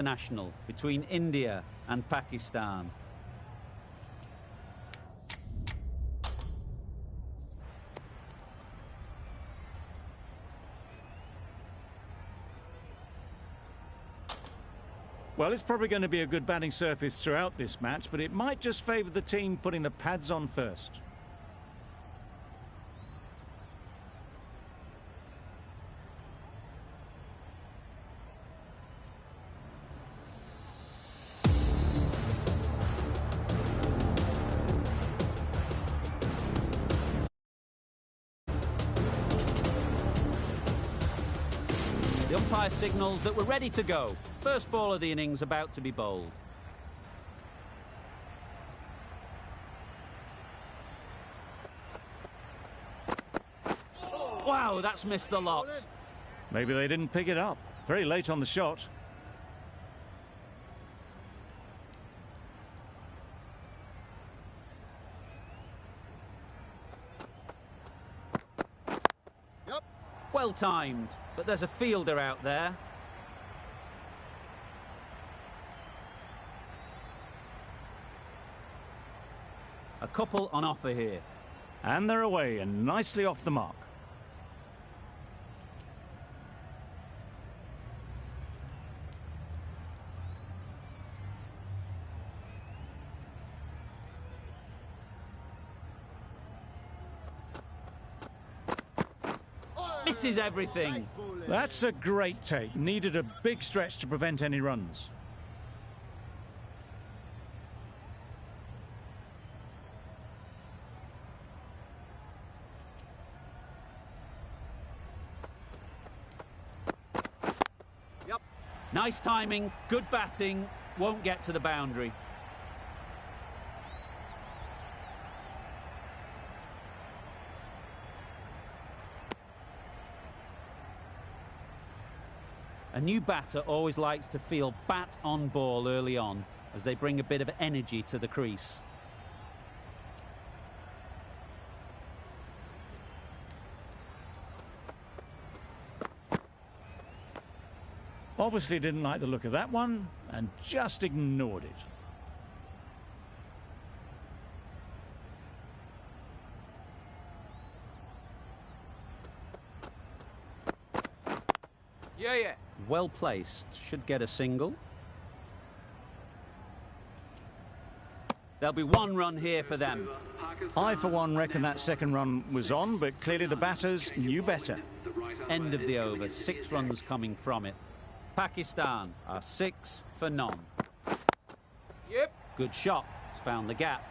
International between India and Pakistan. Well, it's probably going to be a good batting surface throughout this match, but it might just favour the team putting the pads on first. The umpire signals that we're ready to go. First ball of the innings about to be bowled. Wow, that's missed the lot. Maybe they didn't pick it up. Very late on the shot. Well timed, but there's a fielder out there. A couple on offer here. And they're away and nicely off the mark. Misses everything. That's a great take. Needed a big stretch to prevent any runs. Nice timing, good batting, won't get to the boundary. A new batter always likes to feel bat on ball early on, as they bring a bit of energy to the crease. Obviously didn't like the look of that one and just ignored it. Yeah. Well placed, should get a single. There'll be one run here for them. I, for one, reckon that second run was on, but clearly the batters knew better. End of the over, 6 runs coming from it. Pakistan are 6 for none. Yep. Good shot. It's found the gap.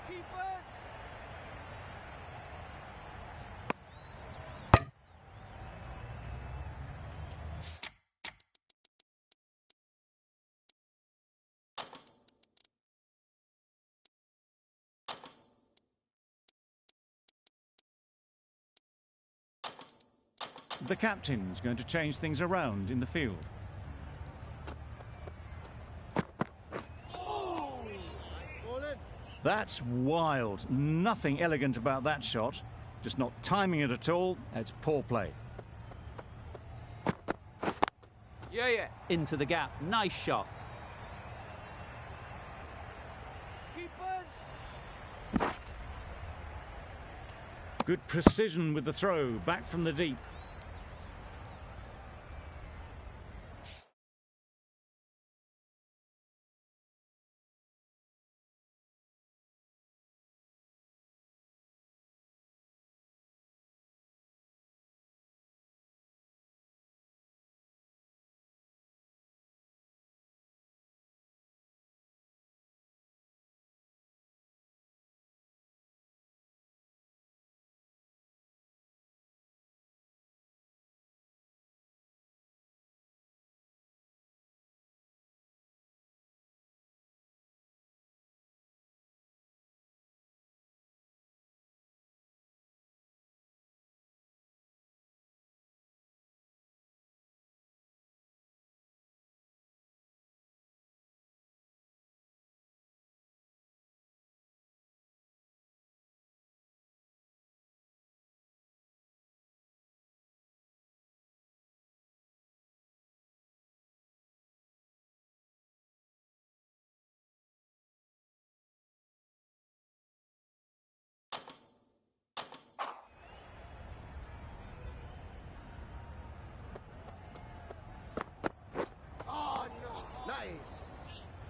Keepers. The captain's going to change things around in the field. That's wild. Nothing elegant about that shot. Just not timing it at all. It's poor play. Yeah. Into the gap. Nice shot. Keepers. Good precision with the throw, back from the deep.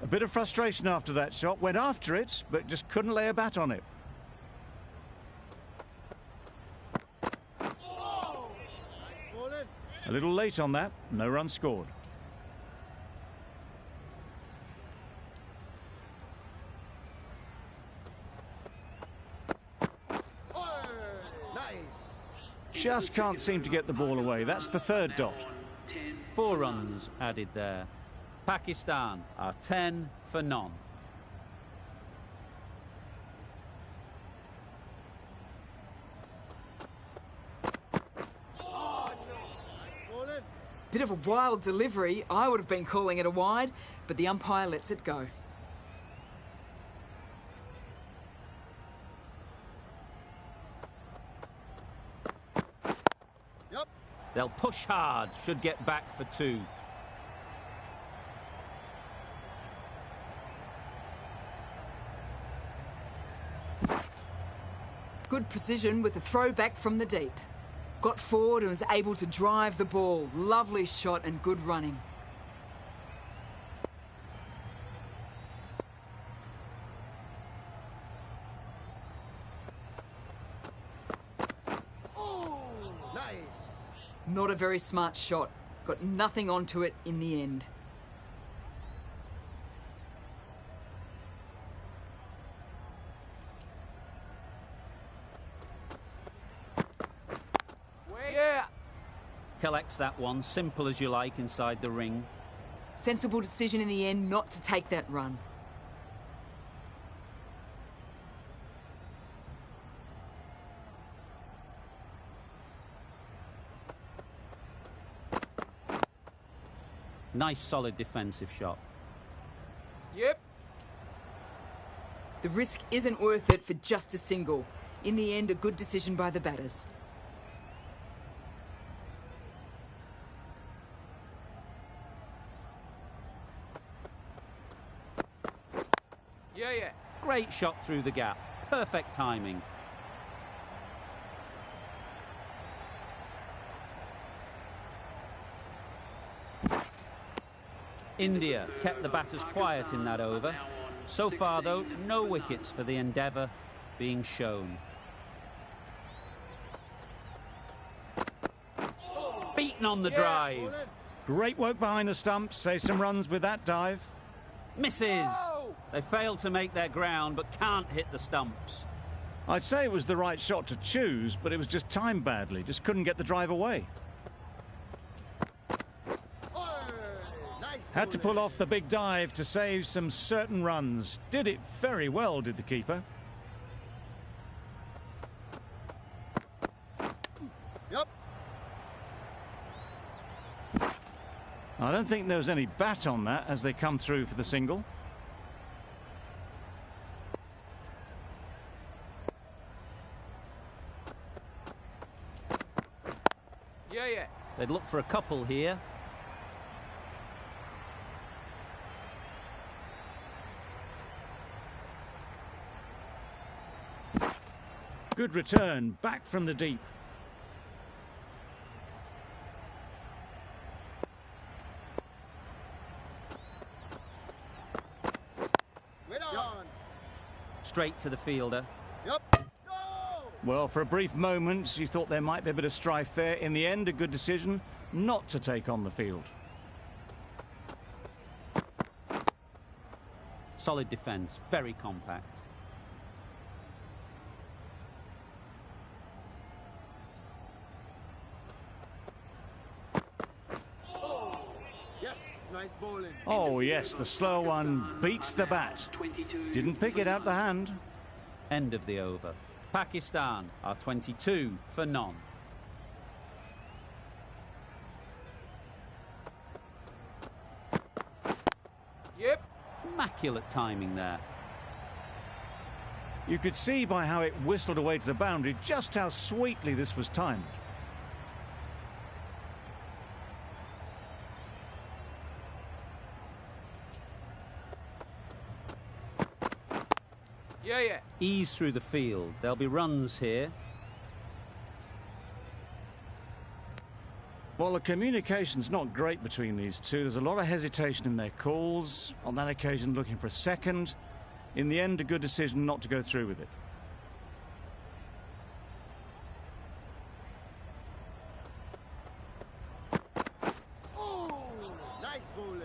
A bit of frustration after that shot. Went after it, but just couldn't lay a bat on it. A little late on that. No run scored. Just can't seem to get the ball away. That's the third dot. 4 runs added there. Pakistan are 10 for none. Bit of a wild delivery. I would have been calling it a wide, but the umpire lets it go. They'll push hard, should get back for 2. Good precision with a throw back from the deep. Got forward and was able to drive the ball. Lovely shot and good running. Not a very smart shot. Got nothing onto it in the end. Yeah. Collects that one, simple as you like, inside the ring. Sensible decision in the end not to take that run. Nice, solid defensive shot. Yep. The risk isn't worth it for just a single. In the end, a good decision by the batters. Yeah. Great shot through the gap. Perfect timing. India kept the batters quiet in that over. So far, though, no wickets for the endeavour being shown. Beaten on the drive. Great work behind the stumps. Save some runs with that dive. Misses. They failed to make their ground, but can't hit the stumps. I'd say it was the right shot to choose, but it was just timed badly. Just couldn't get the drive away. Had to pull off the big dive to save some certain runs. Did it very well, did the keeper. Yep. I don't think there was any bat on that as they come through for the single. Yeah. They'd look for a couple here. Good return, back from the deep. Straight to the fielder. Yep. Well, for a brief moment, you thought there might be a bit of strife there. In the end, a good decision not to take on the field. Solid defence, very compact. Nice bowling. Oh, yes, the slow one beats the bat. Didn't pick it out the hand. End of the over. Pakistan are 22 for none. Yep. Immaculate timing there. You could see by how it whistled away to the boundary just how sweetly this was timed. Yeah. Ease through the field. There'll be runs here. Well, the communication's not great between these two. There's a lot of hesitation in their calls. On that occasion, looking for a second. In the end, a good decision not to go through with it. Oh, nice bowling.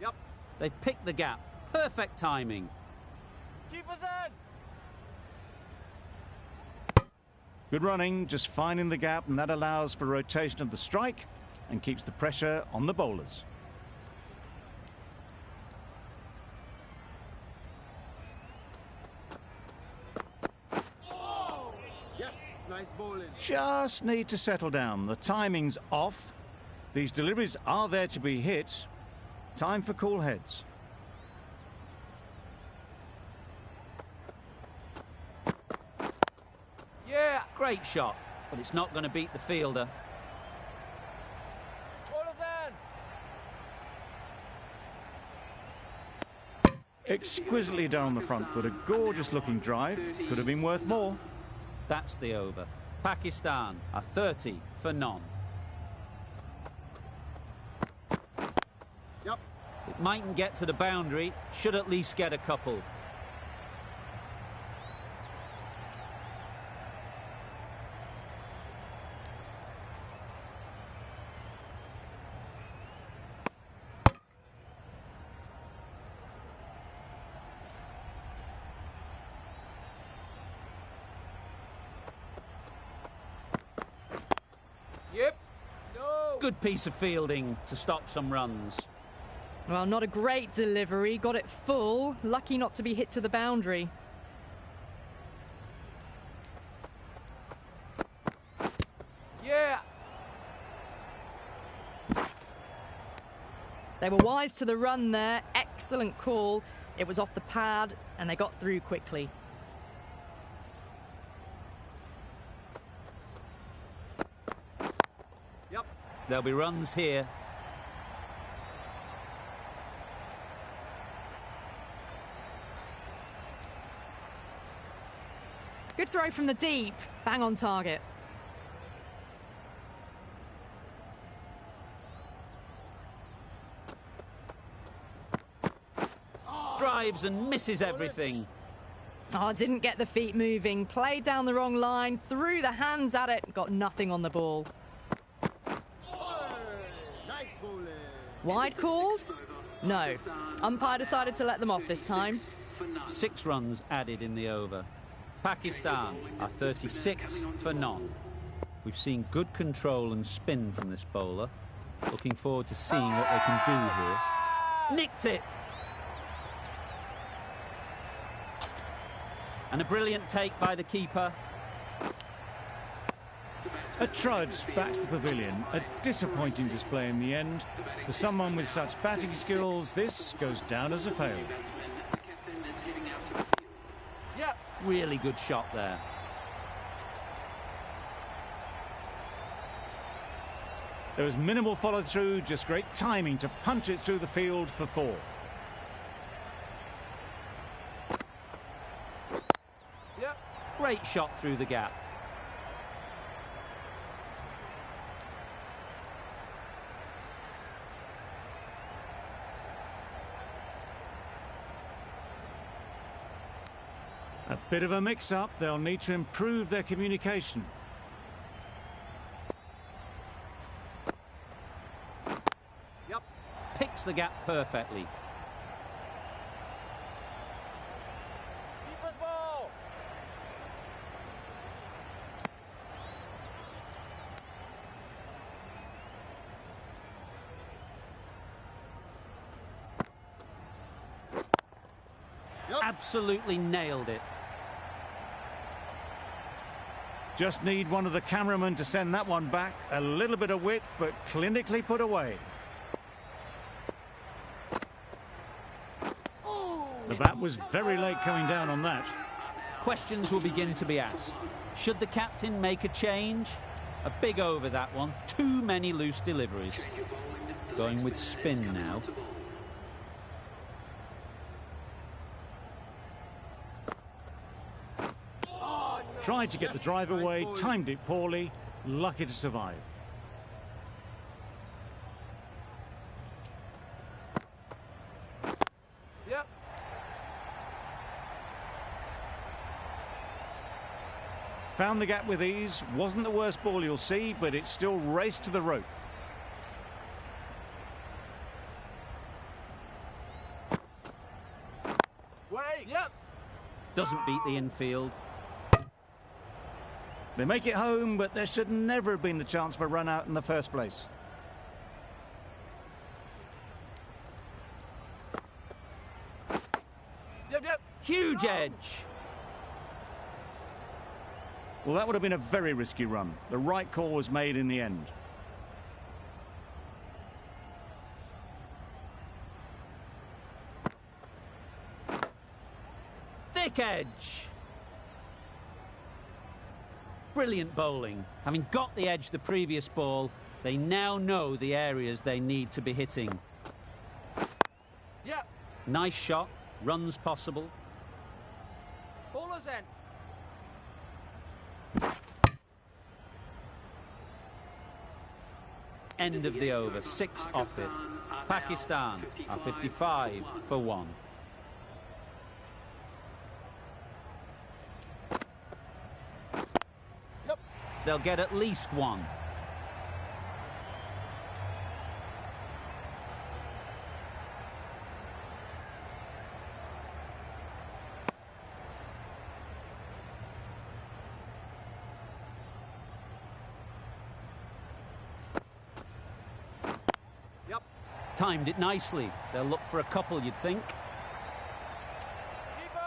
Yep. They've picked the gap. Perfect timing. Keep us in. Good running, just finding the gap, and that allows for rotation of the strike and keeps the pressure on the bowlers. Yes, nice bowling. Just need to settle down. The timing's off. These deliveries are there to be hit. Time for cool heads. Yeah, great shot, but it's not going to beat the fielder. Exquisitely done on the front foot. A gorgeous looking drive. Could have been worth more. That's the over. Pakistan are 30 for none. Yep. It mightn't get to the boundary, should at least get a couple. Yep. No. Good piece of fielding to stop some runs. Well, not a great delivery. Got it full. Lucky not to be hit to the boundary. Yeah. They were wise to the run there. Excellent call. It was off the pad and they got through quickly. Yep. There'll be runs here. Good throw from the deep. Bang on target. Drives and misses everything. Oh, didn't get the feet moving. Played down the wrong line. Threw the hands at it. Got nothing on the ball. Nice bowling. Wide called? No. Umpire decided to let them off this time. 6 runs added in the over. Pakistan are 36 for none. We've seen good control and spin from this bowler. Looking forward to seeing what they can do here. Nicked it! And a brilliant take by the keeper. A trudge back to the pavilion. A disappointing display in the end. For someone with such batting skills, this goes down as a fail. Yeah, really good shot there. There was minimal follow-through, just great timing to punch it through the field for 4. Yep. Great shot through the gap. A bit of a mix-up. They'll need to improve their communication. Yep. Picks the gap perfectly. Keeper's ball. Yep. Absolutely nailed it. Just need one of the cameramen to send that one back. A little bit of width, but clinically put away. The bat was very late coming down on that. Questions will begin to be asked. Should the captain make a change? A big over that one. Too many loose deliveries. going with spin now. Tried to get the drive away, timed it poorly, lucky to survive. Yep. Found the gap with ease. Wasn't the worst ball you'll see, but it still raced to the rope. Wait. Yep. Doesn't beat the infield. They make it home, but there should never have been the chance for a run out in the first place. Yep. Yep. Huge edge. Well, that would have been a very risky run. The right call was made in the end. Thick edge. Brilliant bowling. Having got the edge the previous ball, they now know the areas they need to be hitting. Yep. Nice shot, runs possible. Bowler's end. End of the over, 6 off it. Pakistan are 55 for 1. Yep. They'll get at least 1. Yep. Timed it nicely. They'll look for a couple, you'd think. Keeper.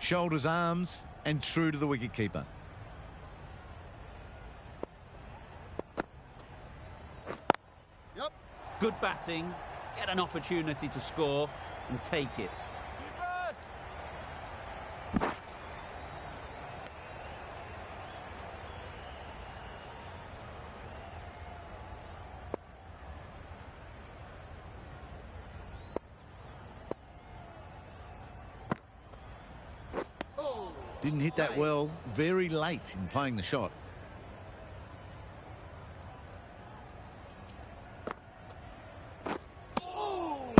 Shoulders, arms, and true to the wicketkeeper. Yep. Good batting, get an opportunity to score and take it. Keeper. Oh. Didn't hit that well, very late in playing the shot.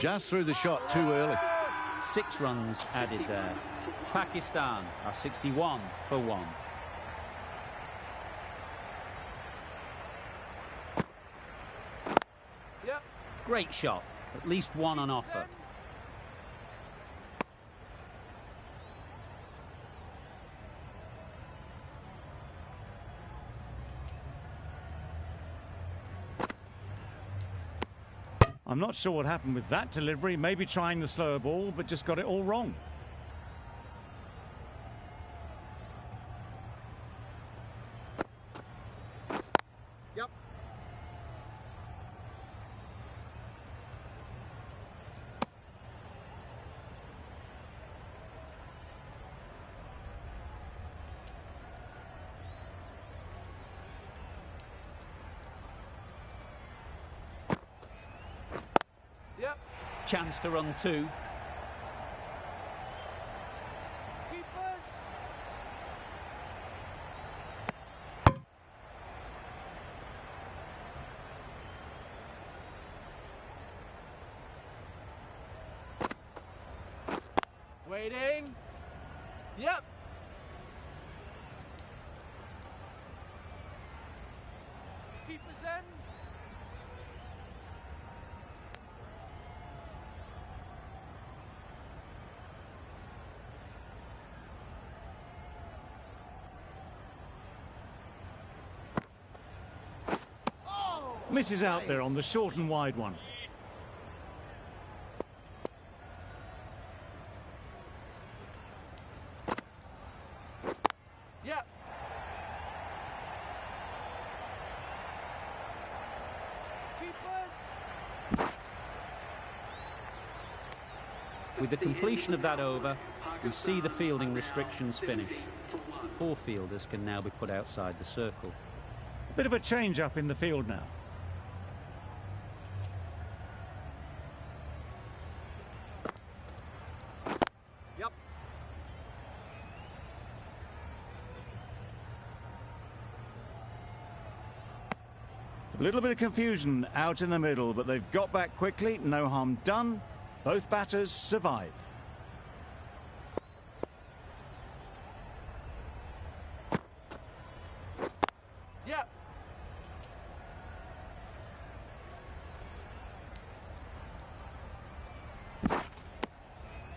Just threw the shot too early. 6 runs added there. Pakistan are 61 for 1. Yep. Great shot, at least 1 on offer. I'm not sure what happened with that delivery. Maybe trying the slower ball, but just got it all wrong. Yep. Yep. Chance to run 2. Keepers. Waiting. Yep. Keepers in. Misses out there on the short and wide one. Yep. Keepers. With the completion of that over, we see the fielding restrictions finish. 4 fielders can now be put outside the circle. Bit of a change up in the field now. Yep. A little bit of confusion out in the middle, but they've got back quickly. No harm done. Both batters survive. Yep.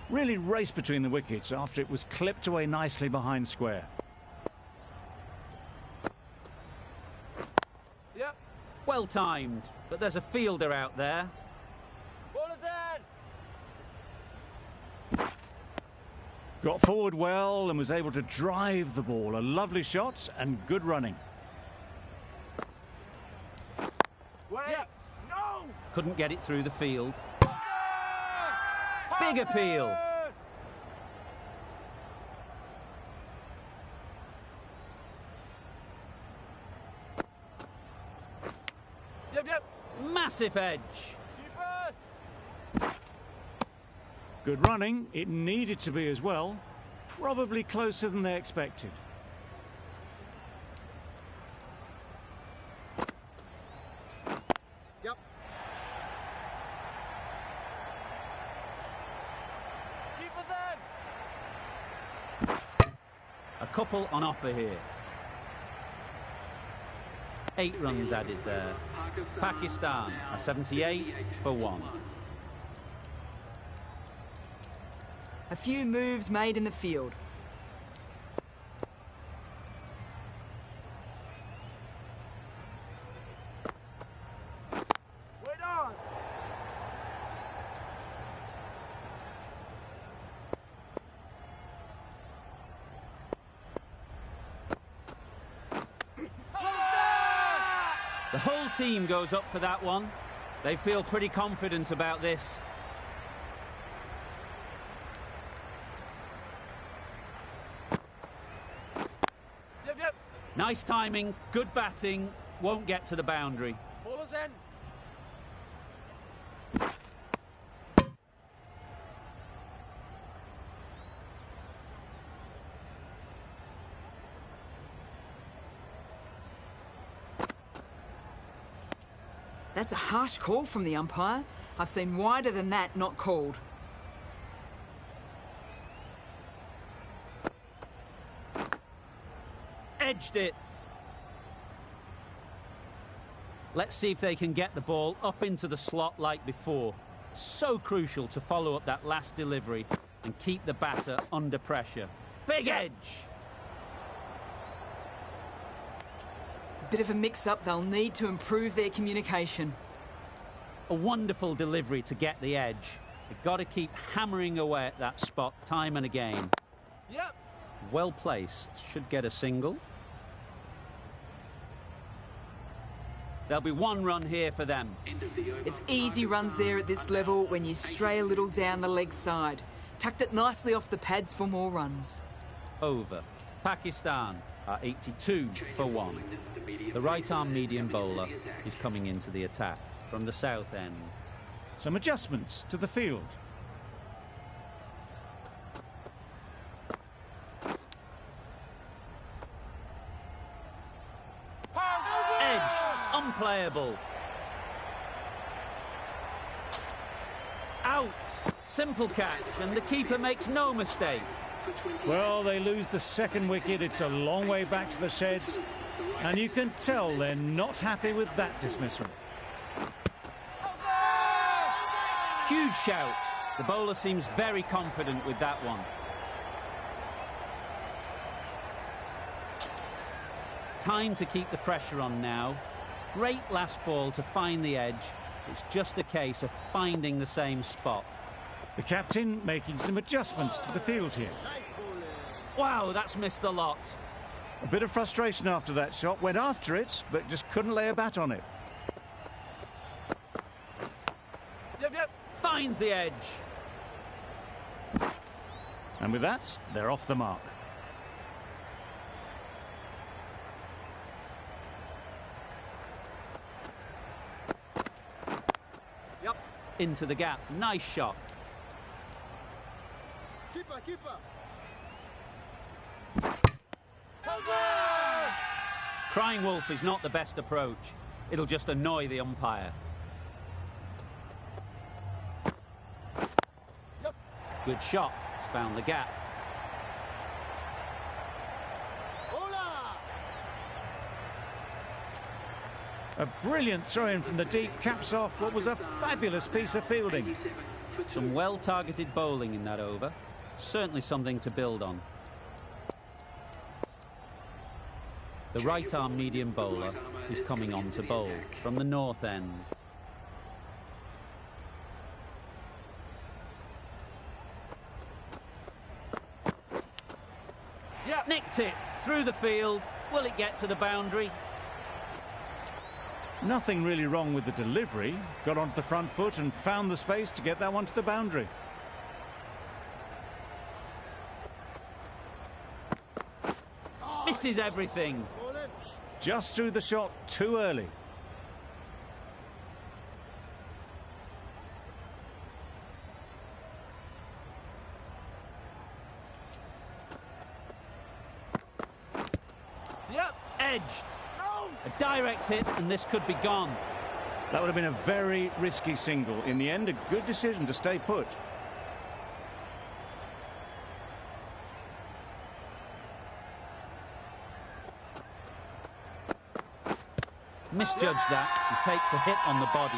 Really raced between the wickets after it was clipped away nicely behind square. Yep. Well timed, but there's a fielder out there. Ball is in. Got forward well and was able to drive the ball. A lovely shot and good running. Wait. Yep. No. Couldn't get it through the field. Big appeal. Yep, yep. Massive edge. Keepers. Good running. It needed to be as well. Probably closer than they expected. Yep. Keepers in. A couple on offer here. 8 runs added there. Pakistan are 78 for 1. A few moves made in the field. Wait on. The whole team goes up for that one. They feel pretty confident about this. Yep, yep. Nice timing, good batting, won't get to the boundary. Ball is in. That's a harsh call from the umpire. I've seen wider than that not called. Edged it. Let's see if they can get the ball up into the slot like before. So crucial to follow up that last delivery and keep the batter under pressure. Big edge. Bit of a mix-up. They'll need to improve their communication. A wonderful delivery to get the edge. They've got to keep hammering away at that spot time and again. Yep. Well placed. Should get a single. There'll be 1 run here for them. It's easy runs there at this level when you stray a little down the leg side. Tucked it nicely off the pads for more runs. Over. Pakistan are 82 for 1. The right-arm medium bowler is coming into the attack from the south end. Some adjustments to the field. Edged, unplayable. Out. Simple catch, and the keeper makes no mistake. Well, they lose the second wicket. It's a long way back to the sheds. And you can tell they're not happy with that dismissal. Huge shout. The bowler seems very confident with that one. Time to keep the pressure on now. Great last ball to find the edge. It's just a case of finding the same spot. The captain making some adjustments to the field here. Wow, that's missed a lot. A bit of frustration after that shot. Went after it, but just couldn't lay a bat on it. Yep, yep. Finds the edge. And with that, they're off the mark. Yep. Into the gap. Nice shot. Keeper, keeper. Crying wolf is not the best approach. It'll just annoy the umpire. Yep. Good shot. He's found the gap. Hola. A brilliant throw-in from the deep caps off what was a fabulous piece of fielding. Some well-targeted bowling in that over. Certainly something to build on. The right-arm medium bowler is coming on to bowl from the north end. Yep. Nicked it through the field. Will it get to the boundary? Nothing really wrong with the delivery. Got onto the front foot and found the space to get that one to the boundary. Misses everything. Just threw the shot too early. Yep. Edged. No. A direct hit and this could be gone. That would have been a very risky single. In the end, a good decision to stay put. Misjudged that and takes a hit on the body.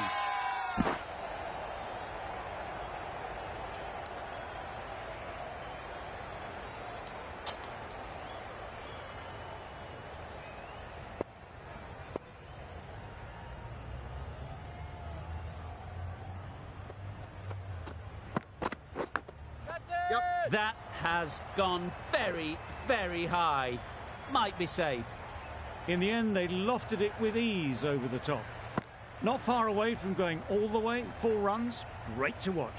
Yep. That has gone very, very high. Might be safe. In the end, they lofted it with ease over the top. Not far away from going all the way. 4 runs. Great to watch.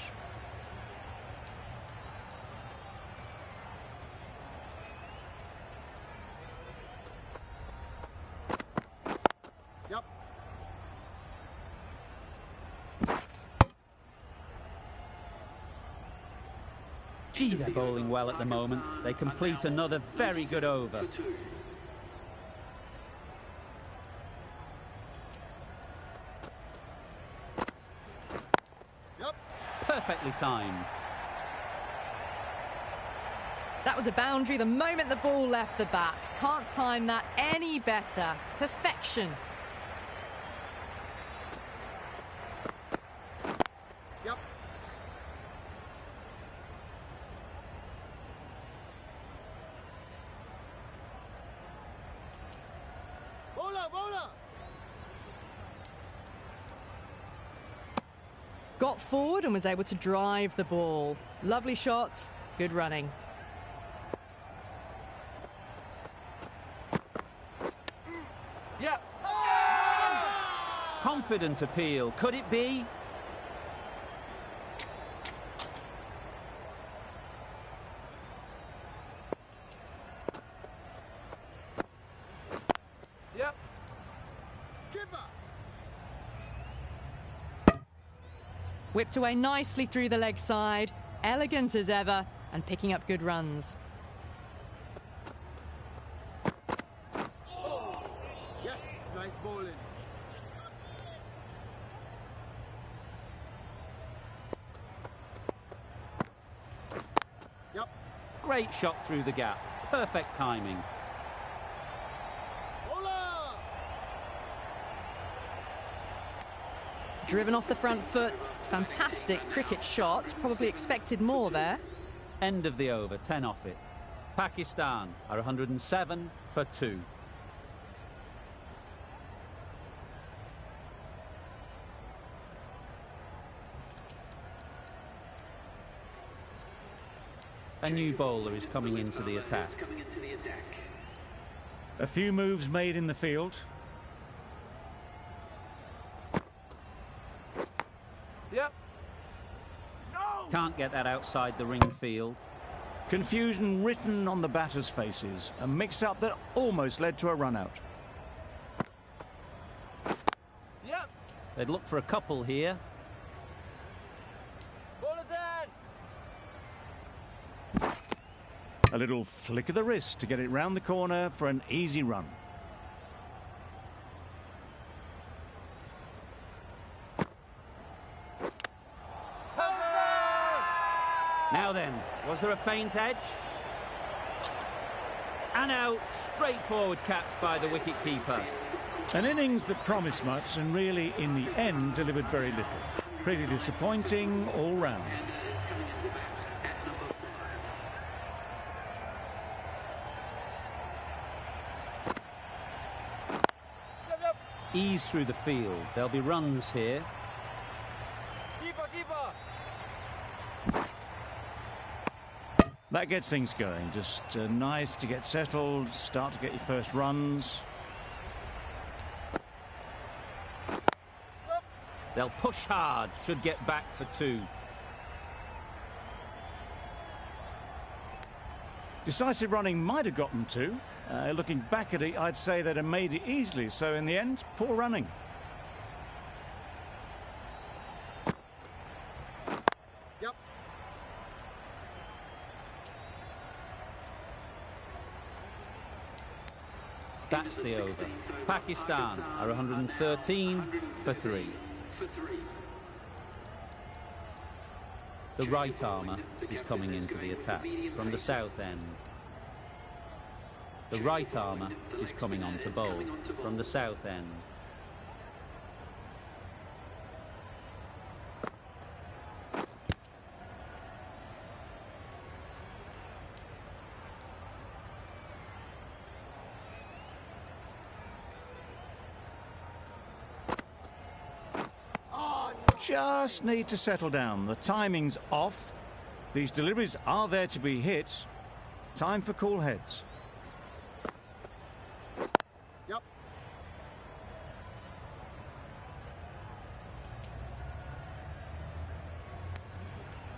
Yep. Gee, they're bowling well at the moment. They complete another very good over. Yep. Perfectly timed. That was a boundary the moment the ball left the bat. Can't time that any better. Perfection. Yep. Bowler, bowler. Got forward and was able to drive the ball. Lovely shot, good running. Yep. Confident appeal. Could it be? Yep. Keeper. Whipped away nicely through the leg side. Elegant as ever and picking up good runs. Yes. Nice bowling. Yep. Great shot through the gap. Perfect timing. Bowler. Driven off the front foot. Fantastic cricket shot. Probably expected more there. End of the over, 10 off it. Pakistan are 107 for 2. A new bowler is coming into the attack. A few moves made in the field. Yep. No. Can't get that outside the ring field. Confusion written on the batters' faces. A mix-up that almost led to a run-out. Yep. They'd look for a couple here. Ball it then. A little flick of the wrist to get it round the corner for an easy run. Now then, was there a feint edge? And out, straightforward catch by the wicket-keeper. An innings that promised much and really, in the end, delivered very little. Pretty disappointing all round. Ease through the field. There'll be runs here. Keeper, keeper. That gets things going. Just nice to get settled, start to get your first runs. They'll push hard, should get back for 2. Decisive running might have gotten 2. Looking back at it, I'd say they'd have made it easily. So in the end, poor running. Yep. That's the over. Pakistan are 113 for 3. The right armour is coming into the attack from the south end. The right armour is coming on to bowl from the south end. Just need to settle down. The timing's off. These deliveries are there to be hit. Time for cool heads. Yep.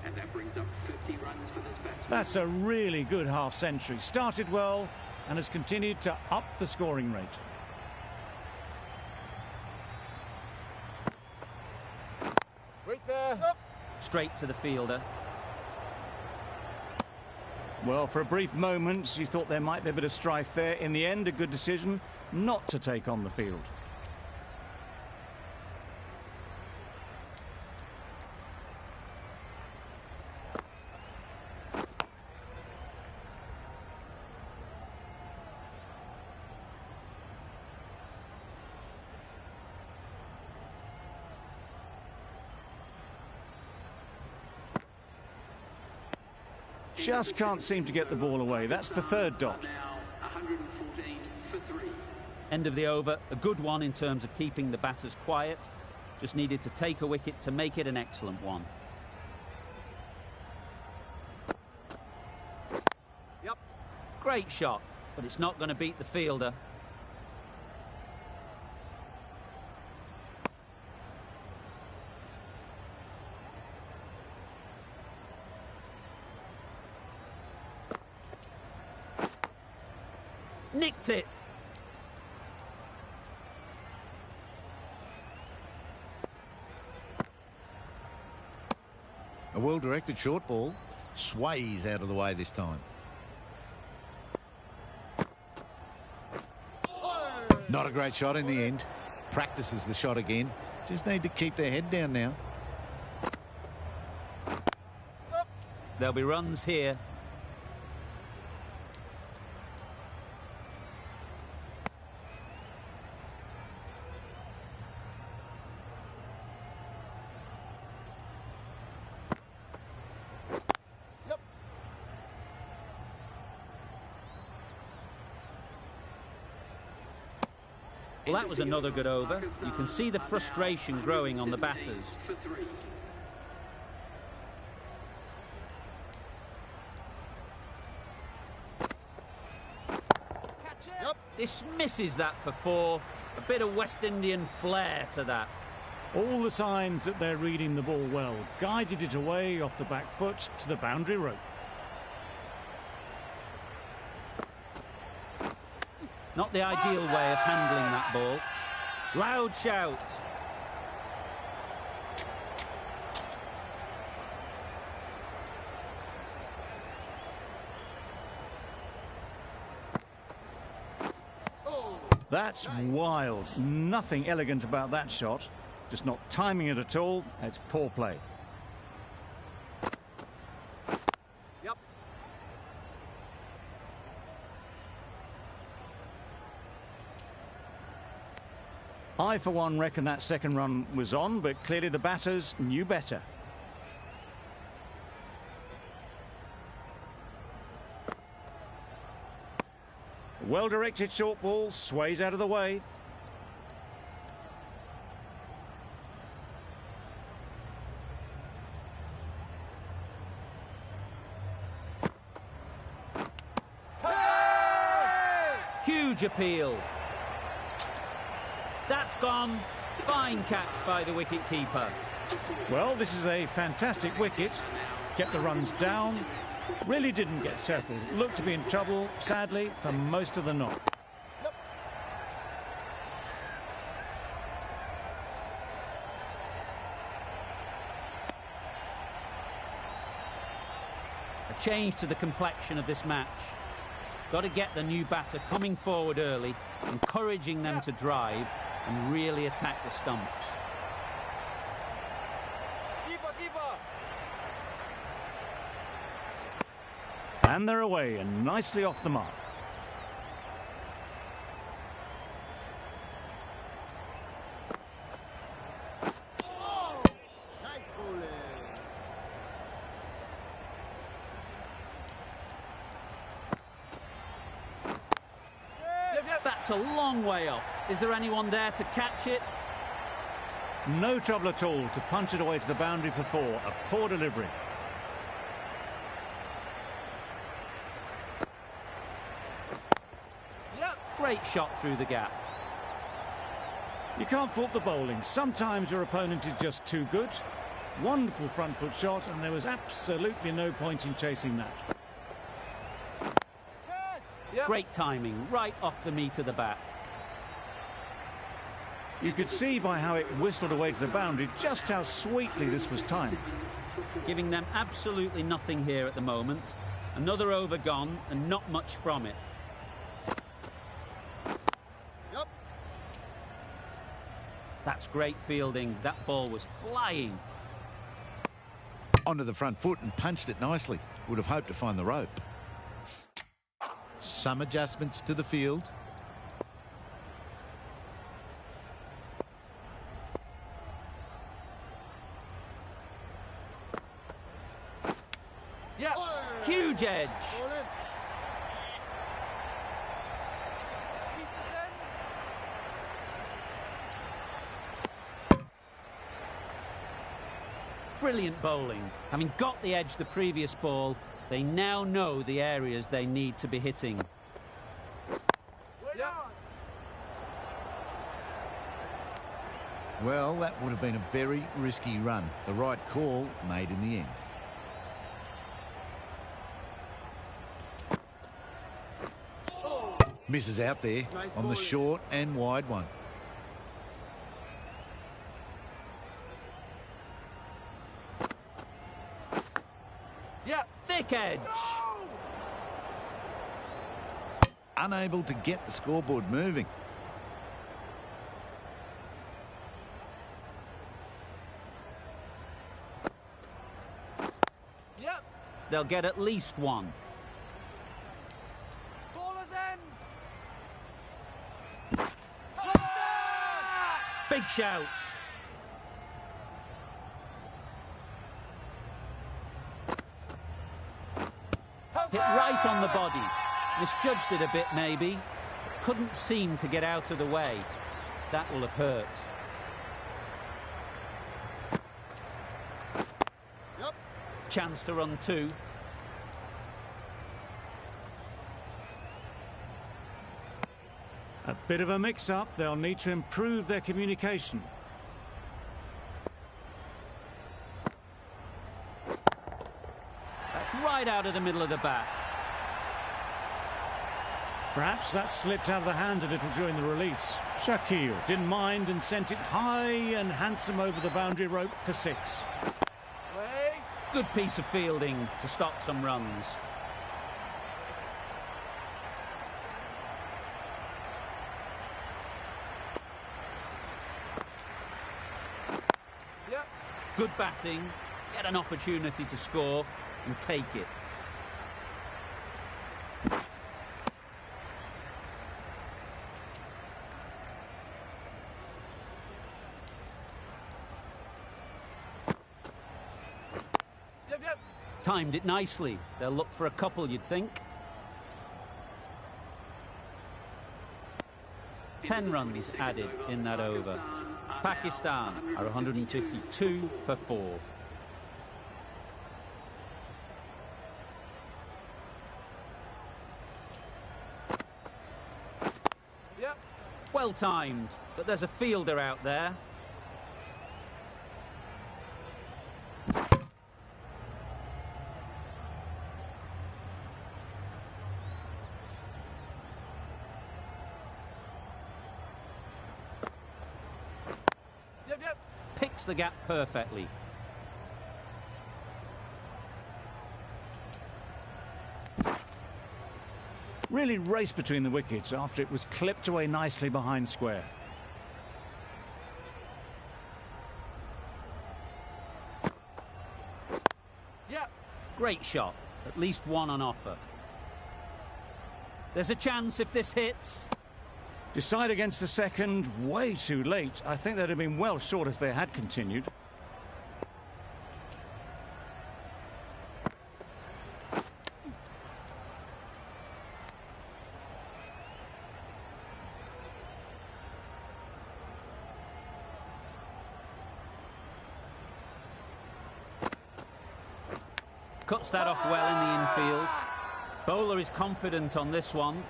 And that brings up 50 runs for this batsman. That's a really good half-century. Started well and has continued to up the scoring rate. Wait there. Straight to the fielder. Well, for a brief moment, you thought there might be a bit of strife there. In the end, a good decision not to take on the field. Just can't seem to get the ball away. That's the third dot. Now 114 for 3. End of the over. A good one in terms of keeping the batters quiet. Just needed to take a wicket to make it an excellent one. Yep. Great shot, but it's not going to beat the fielder. Nicked it. A well-directed short ball. Sways out of the way this time. Not a great shot in the end. Practices the shot again. Just need to keep their head down now. There'll be runs here. Well, that was another good over. You can see the frustration growing on the batters. For 3. Yep. Dismisses that for 4. A bit of West Indian flair to that. All the signs that they're reading the ball well. Guided it away off the back foot to the boundary rope. Not the ideal way of handling that ball. Loud shout. That's wild. Nothing elegant about that shot. Just not timing it at all. It's poor play. Yep. I, for one, reckon that second run was on, but clearly the batters knew better. Well-directed short ball, sways out of the way. Huge appeal. That's gone. Fine catch by the wicket-keeper. Well, this is a fantastic wicket. Kept the runs down. Really didn't get settled. Looked to be in trouble, sadly, for most of the knock. A change to the complexion of this match. Got to get the new batter coming forward early, encouraging them to drive and really attack the stumps. And they're away and nicely off the mark. Nice bowling. That's a long way up. Is there anyone there to catch it? No trouble at all to punch it away to the boundary for four. A poor delivery. Great shot through the gap. You can't fault the bowling. Sometimes your opponent is just too good. Wonderful front foot shot, and there was absolutely no point in chasing that. Great timing, right off the meat of the bat. You could see by how it whistled away to the boundary just how sweetly this was timed. Giving them absolutely nothing here at the moment. Another over gone and not much from it. Yep. That's great fielding. That ball was flying. Onto the front foot and punched it nicely. Would have hoped to find the rope. Some adjustments to the field. Huge edge. Brilliant bowling. Having got the edge the previous ball, they now know the areas they need to be hitting. Well, that would have been a very risky run. The right call made in the end. Misses out there on the short and wide one. Thick edge. Unable to get the scoreboard moving. They'll get at least one. Big shout. Hit right on the body. Misjudged it a bit, maybe. Couldn't seem to get out of the way. That will have hurt. Chance to run two. A bit of a mix-up. They'll need to improve their communication. That's right out of the middle of the bat. Perhaps that slipped out of the hand a little during the release. Shakil didn't mind and sent it high and handsome over the boundary rope for 6. Good piece of fielding to stop some runs. Good batting, get an opportunity to score and take it. Timed it nicely. They'll look for a couple, you'd think. 10 runs added in that over. Pakistan are 152 for 4. Well timed, but there's a fielder out there. Picks the gap perfectly. Really raced between the wickets after it was clipped away nicely behind square. Great shot. At least one on offer. There's a chance if this hits. Decide against the second, way too late. I think they'd have been well short if they had continued. Cuts that off well in the infield. Bowler is confident on this one.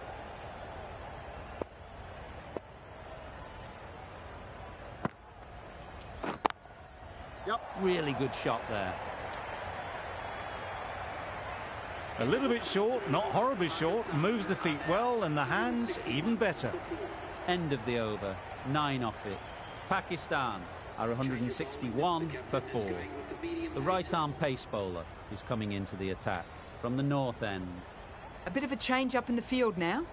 Really good shot there. A little bit short, not horribly short. Moves the feet well and the hands even better. End of the over. 9 off it. Pakistan are 161 for 4. The right-arm pace bowler is coming into the attack from the north end. A bit of a change up in the field now.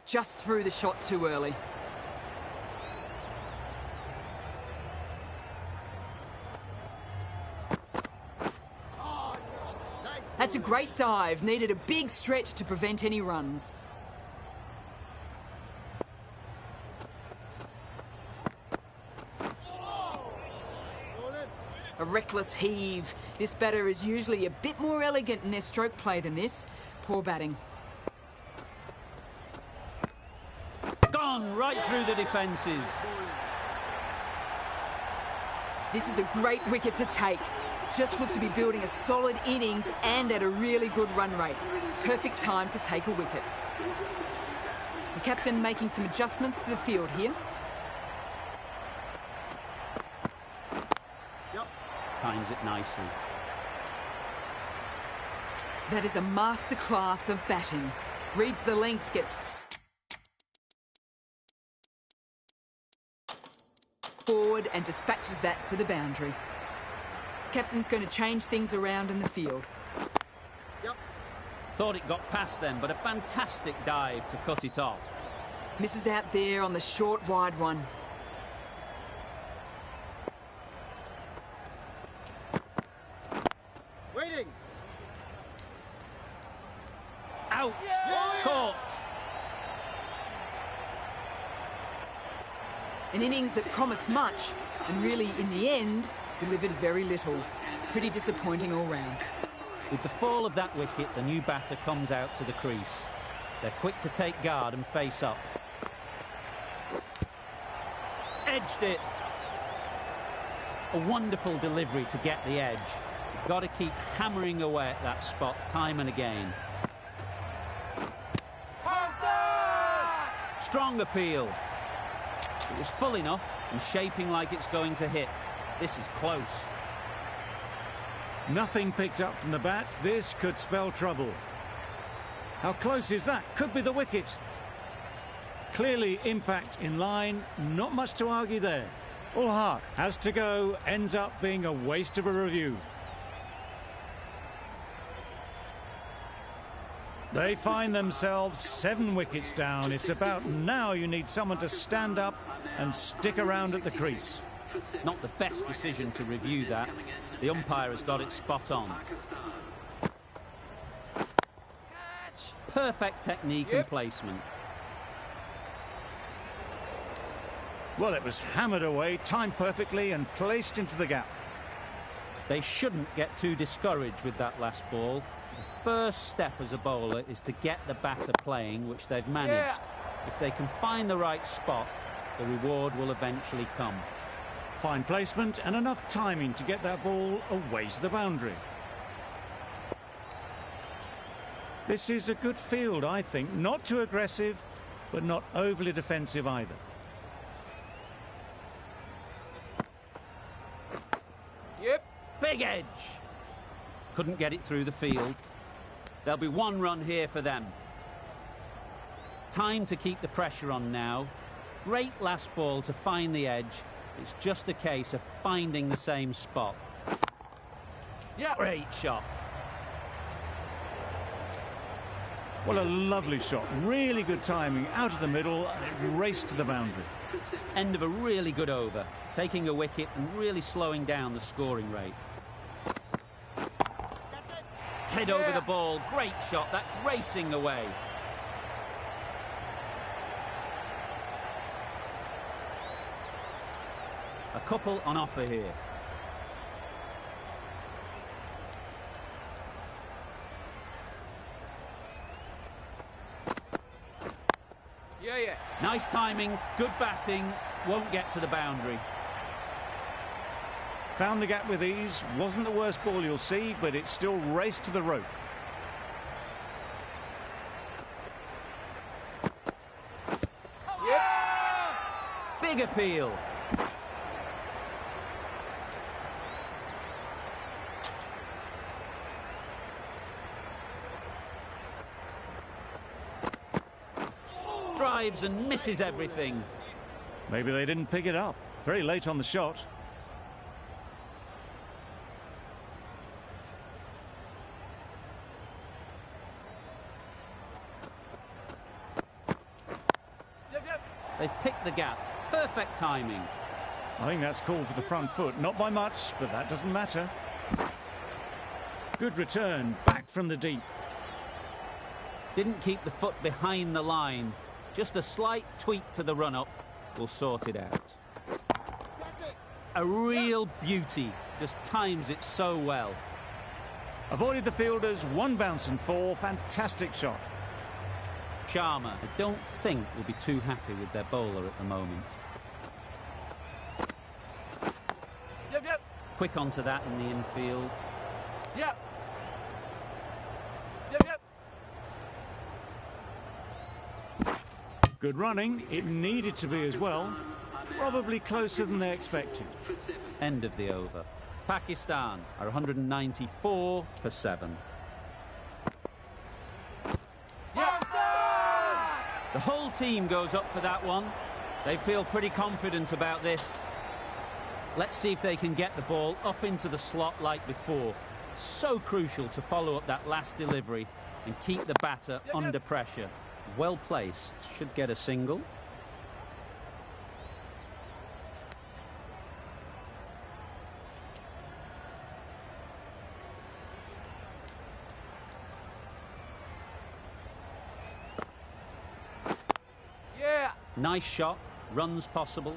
Just threw the shot too early. That's a great dive. Needed a big stretch to prevent any runs. A reckless heave. This batter is usually a bit more elegant in their stroke play than this. Poor batting. Gone right through the defences. This is a great wicket to take. Just looked to be building a solid innings and at a really good run rate. Perfect time to take a wicket. The captain making some adjustments to the field here. Times it nicely. That is a masterclass of batting. Reads the length, gets forward and dispatches that to the boundary. Captain's going to change things around in the field. Thought it got past them, but a fantastic dive to cut it off. Misses out there on the short, wide one. Waiting. Out. Caught. An innings that promised much and really, in the end, delivered very little. Pretty disappointing all round. With the fall of that wicket, the new batter comes out to the crease. They're quick to take guard and face up. Edged it. A wonderful delivery to get the edge. You've got to keep hammering away at that spot time and again. Strong appeal. It was full enough and shaping like it's going to hit. This is close. Nothing picked up from the bat. This could spell trouble. How close is that? Could be the wicket. Clearly impact in line. Not much to argue there. All heart has to go. Ends up being a waste of a review. They find themselves 7 wickets down. It's about now you need someone to stand up and stick around at the crease. Not the best decision to review that. The umpire has got it spot on. Perfect technique and placement. Well, it was hammered away, timed perfectly and placed into the gap. They shouldn't get too discouraged with that last ball. The first step as a bowler is to get the batter playing, which they've managed. If they can find the right spot, the reward will eventually come. Fine placement and enough timing to get that ball away to the boundary. This is a good field, I think. Not too aggressive, but not overly defensive either. Big edge. Couldn't get it through the field. There'll be 1 run here for them. Time to keep the pressure on now. Great last ball to find the edge. It's just a case of finding the same spot. Great shot. What a lovely shot. Really good timing. Out of the middle and it raced to the boundary. End of a really good over. Taking a wicket and really slowing down the scoring rate. Head over the ball. Great shot. That's racing away. A couple on offer here. Nice timing, good batting, won't get to the boundary. Found the gap with ease. Wasn't the worst ball you'll see, but it still raced to the rope. Big appeal. Drives and misses everything. Maybe they didn't pick it up. Very late on the shot. They've picked the gap. Perfect timing. I think that's called for the front foot. Not by much, but that doesn't matter. Good return. Back from the deep. Didn't keep the foot behind the line. Just a slight tweak to the run-up will sort it out. A real beauty. Just times it so well. Avoided the fielders. 1 bounce and 4. Fantastic shot. Sharma, I don't think will be too happy with their bowler at the moment. Quick onto that in the infield. Good running. It needed to be as well. Probably closer than they expected. End of the over. Pakistan are 194 for 7. The whole team goes up for that one. They feel pretty confident about this. Let's see if they can get the ball up into the slot like before. So crucial to follow up that last delivery and keep the batter under pressure. Well placed. Should get a single. Nice shot. Runs possible.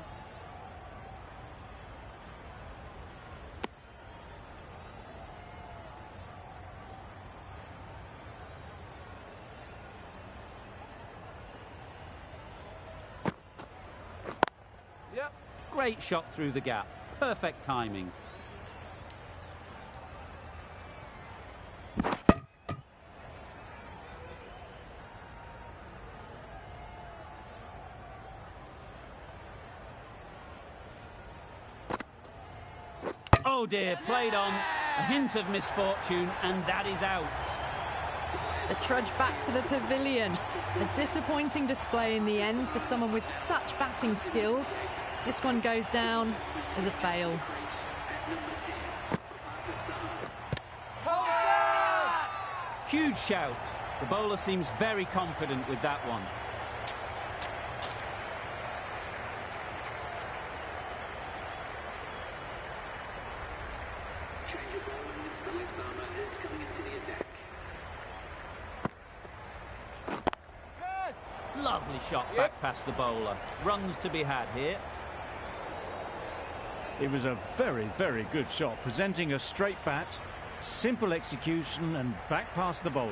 Great shot through the gap. Perfect timing. Oh dear, played on. A hint of misfortune, and that is out. The trudge back to the pavilion. A disappointing display in the end for someone with such batting skills. This one goes down as a fail. Huge shout. The bowler seems very confident with that one. Change of bowling. The left armour is coming into the attack. Lovely shot back past the bowler. Runs to be had here. It was a very, very good shot, presenting a straight bat, simple execution and back past the bowler.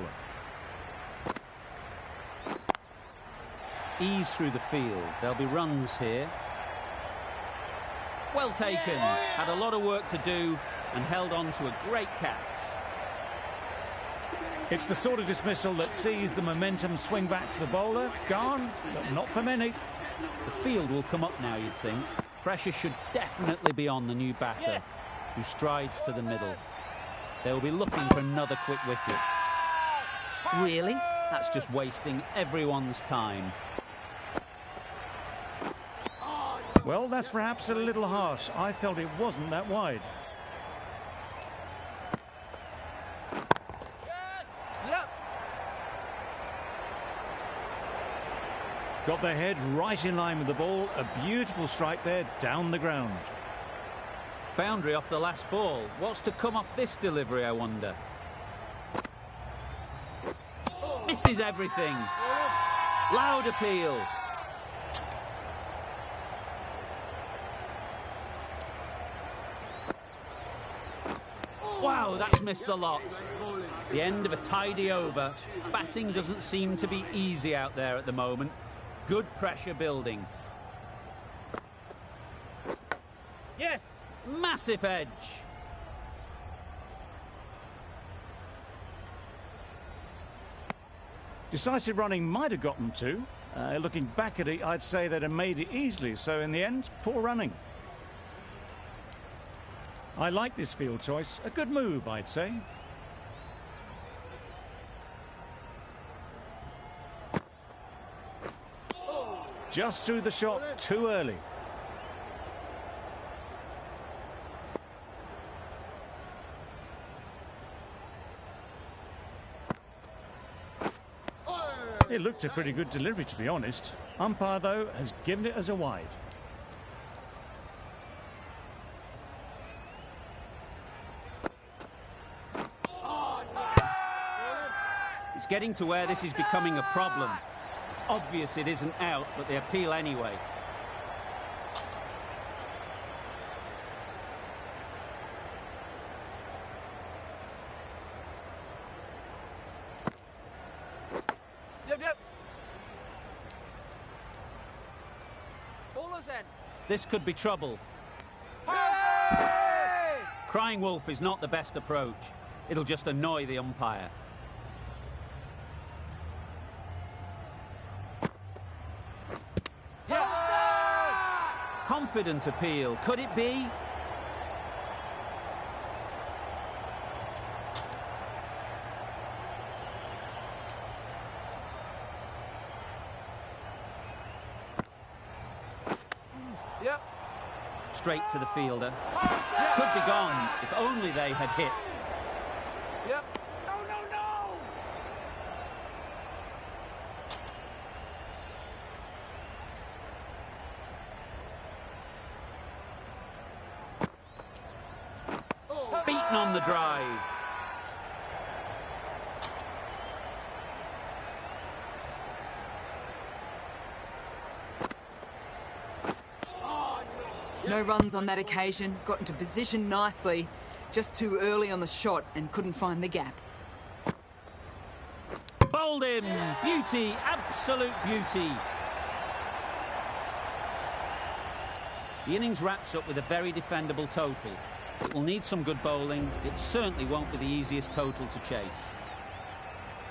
Ease through the field. There'll be runs here. Well taken. Had a lot of work to do and held on to a great catch. It's the sort of dismissal that sees the momentum swing back to the bowler. Gone, but not for many. The field will come up now, you'd think. Pressure should definitely be on the new batter, who strides to the middle. They'll be looking for another quick wicket. Really? That's just wasting everyone's time. Well, that's perhaps a little harsh. I felt it wasn't that wide. Got their head right in line with the ball. A beautiful strike there, down the ground. Boundary off the last ball. What's to come off this delivery, I wonder? Misses everything. Loud appeal. Wow, that's missed the lot. The end of a tidy over. Batting doesn't seem to be easy out there at the moment. Good pressure building. Yes. Massive edge. Decisive running might have got them to. Looking back at it, I'd say they'd have made it easily. So in the end, poor running. I like this field choice. A good move, I'd say. Just threw the shot too early. It looked a pretty good delivery, to be honest. Umpire, though, has given it as a wide. It's getting to where this is becoming a problem. It's obvious it isn't out, but they appeal anyway. Yep. Bowler's end. This could be trouble. Crying wolf is not the best approach. It'll just annoy the umpire. Confident appeal. Could it be? Yep. Straight to the fielder. Could be gone if only they had hit. Yep. No. Beaten on the drive. No runs on that occasion. Got into position nicely. Just too early on the shot and couldn't find the gap. Bowled him. Beauty. Absolute beauty. The innings wraps up with a very defendable total. It will need some good bowling. It certainly won't be the easiest total to chase.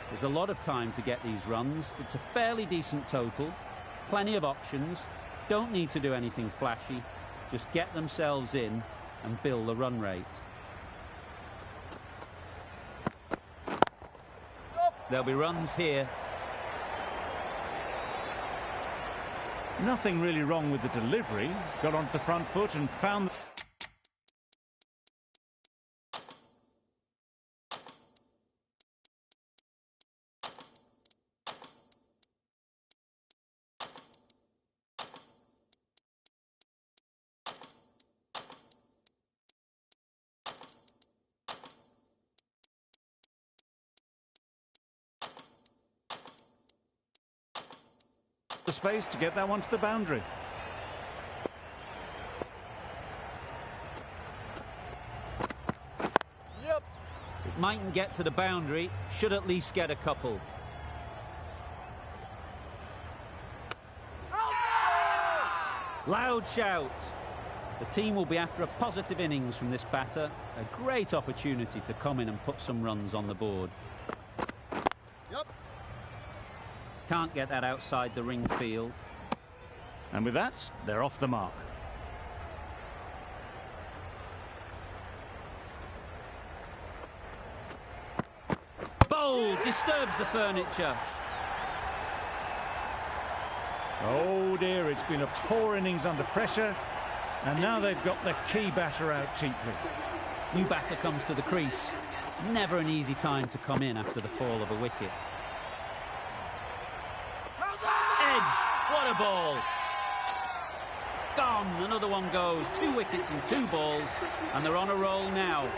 There's a lot of time to get these runs. It's a fairly decent total. Plenty of options. Don't need to do anything flashy. Just get themselves in and build the run rate. There'll be runs here. Nothing really wrong with the delivery. Got onto the front foot and found... the space to get that one to the boundary. Yep. It mightn't get to the boundary, should at least get a couple. Loud shout. The team will be after a positive innings from this batter. A great opportunity to come in and put some runs on the board. Can't get that outside the ring field. And with that, they're off the mark. Bowl disturbs the furniture. Oh dear, it's been a poor innings under pressure. And now they've got the key batter out cheaply. New batter comes to the crease. Never an easy time to come in after the fall of a wicket. What a ball! Gone! Another one goes. 2 wickets and 2 balls, and they're on a roll now.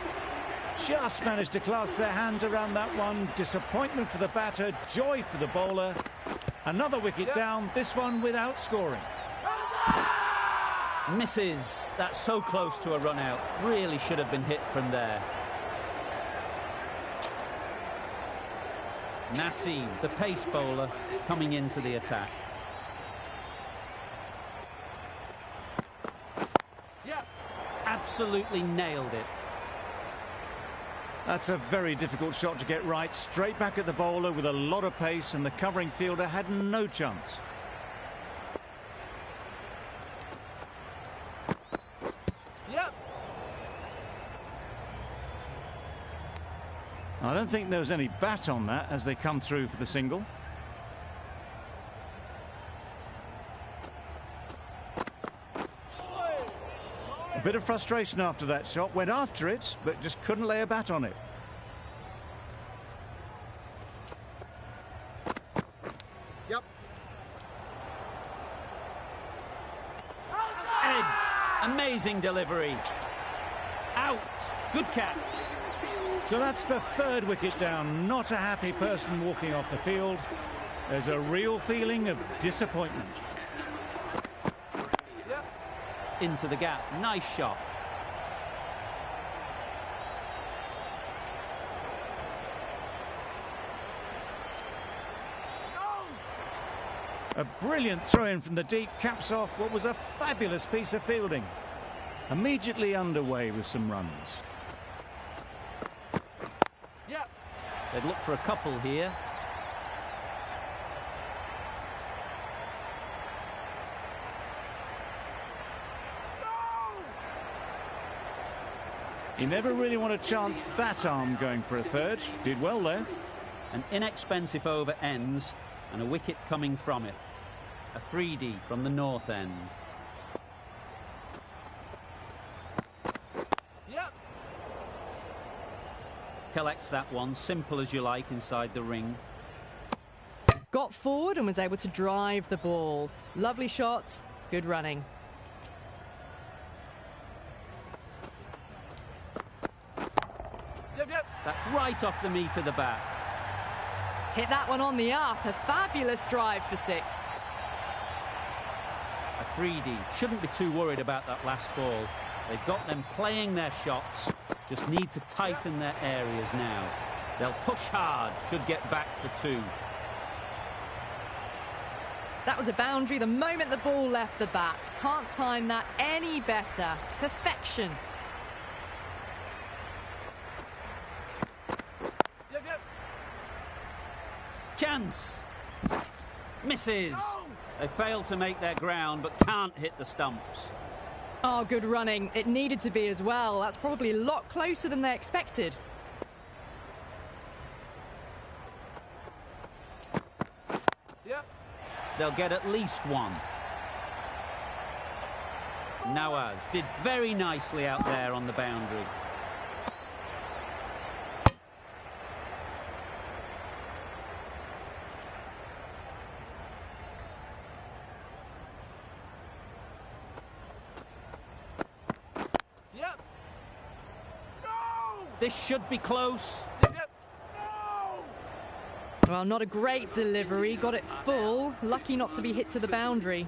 Just managed to clasp their hands around that one. Disappointment for the batter, joy for the bowler. Another wicket down, this one without scoring. Misses. That's so close to a run out. Really should have been hit from there. Naseem, the pace bowler, coming into the attack. Absolutely nailed it. That's a very difficult shot to get right. Straight back at the bowler with a lot of pace, and the covering fielder had no chance. Yep. I don't think there was any bat on that as they come through for the single. A bit of frustration after that shot. Went after it, but just couldn't lay a bat on it. Yep. Edge. Amazing delivery. Out. Good catch. So that's the 3rd wicket down. Not a happy person walking off the field. There's a real feeling of disappointment. Into the gap. Nice shot. A brilliant throw-in from the deep, caps off what was a fabulous piece of fielding. Immediately underway with some runs. Yep. They'd look for a couple here. He never really wanted to chance that arm going for a 3rd. Did well there. An inexpensive over ends and a wicket coming from it. A freebie from the north end. Yep. Collects that one, simple as you like, inside the ring. Got forward and was able to drive the ball. Lovely shot, good running. Yep. That's right off the meat of the bat. Hit that one on the up. A fabulous drive for 6. Afridi shouldn't be too worried about that last ball. They've got them playing their shots. Just need to tighten their areas now. They'll push hard, should get back for 2. That was a boundary the moment the ball left the bat. Can't time that any better. Perfection. Yep. Chance. Misses. No! They failed to make their ground, but can't hit the stumps. Oh, good running. It needed to be as well. That's probably a lot closer than they expected. they'll get at least one. Nawaz did very nicely out there on the boundary. Yep. No! This should be close. Yep. No! Well, not a great delivery. Got it full. Lucky not to be hit to the boundary.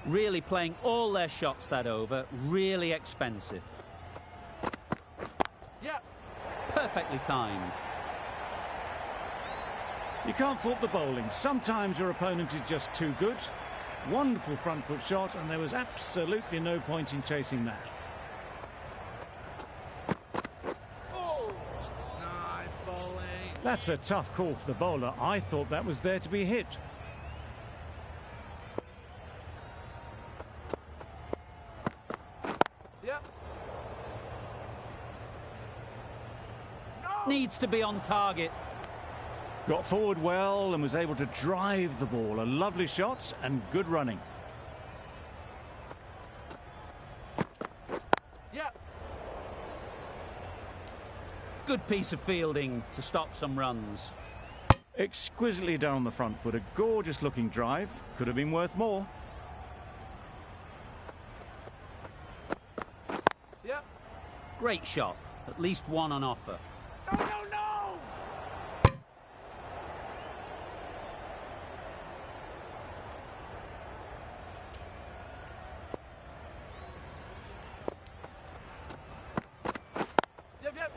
Really playing all their shots that over. Really expensive. Yep. Perfectly timed. You can't fault the bowling. Sometimes your opponent is just too good. Wonderful front foot shot, and there was absolutely no point in chasing that. Oh! Nice bowling. That's a tough call for the bowler. I thought that was there to be hit. Yep. Needs to be on target. Got forward well and was able to drive the ball. A lovely shot and good running. Yep. Good piece of fielding to stop some runs. Exquisitely done on the front foot. A gorgeous looking drive. Could have been worth more. Yep. Great shot. At least one on offer. No, no, no! Yep, yep.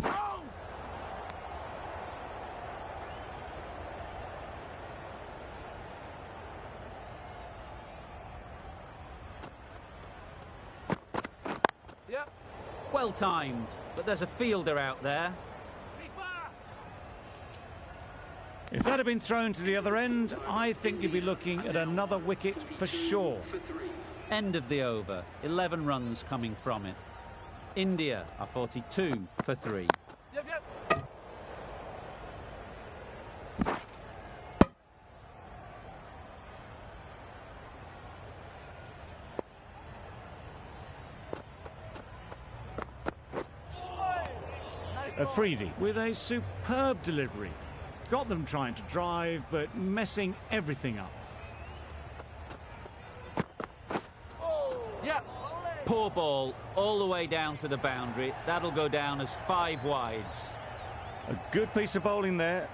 No! Yep. Well timed, but there's a fielder out there. If that had been thrown to the other end, I think you'd be looking at another wicket for sure. End of the over. 11 runs coming from it. India are 42 for 3. Yep, yep. Afridi with a superb delivery. Got them trying to drive, but messing everything up. Yep. Poor ball all the way down to the boundary. That'll go down as 5 wides. A good piece of bowling there.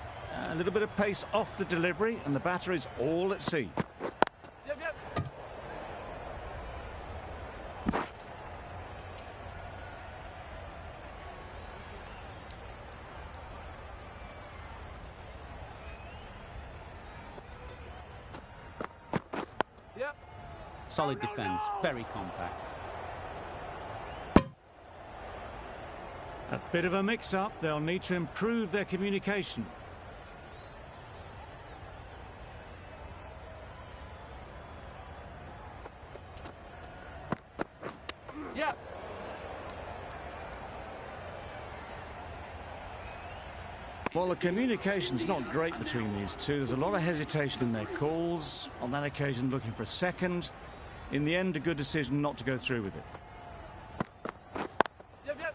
A little bit of pace off the delivery, and the batter is all at sea. Yep, yep. Yep. Solid defence, very compact. A bit of a mix-up. They'll need to improve their communication. Yep. Well, the communication's not great between these two. There's a lot of hesitation in their calls. On that occasion, looking for a second. In the end, a good decision not to go through with it. Yep, yep.